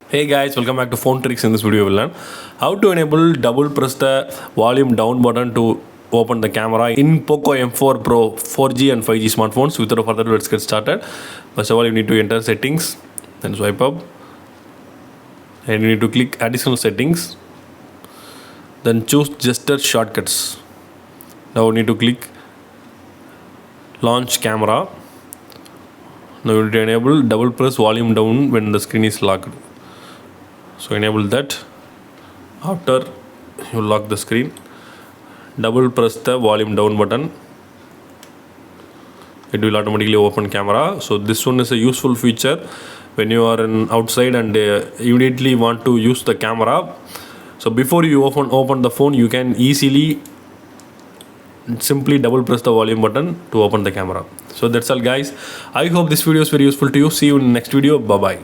Hey guys, welcome back to Phone Tricks. In this video, we'll learn how to enable double press the volume down button to open the camera in Poco M4 Pro 4G and 5G smartphones. Without further ado, let's get started. First of all, you need to enter settings, then swipe up, and you need to click additional settings, then choose gesture shortcuts. Now you need to click launch camera. Now you need to enable double press volume down when the screen is locked. So enable that. After you lock the screen, double press the volume down button. It will automatically open camera. So this one is a useful feature when you are outside and immediately want to use the camera. So before you open the phone, you can easily simply double press the volume button to open the camera. So that's all guys. I hope this video is very useful to you. See you in the next video. Bye bye.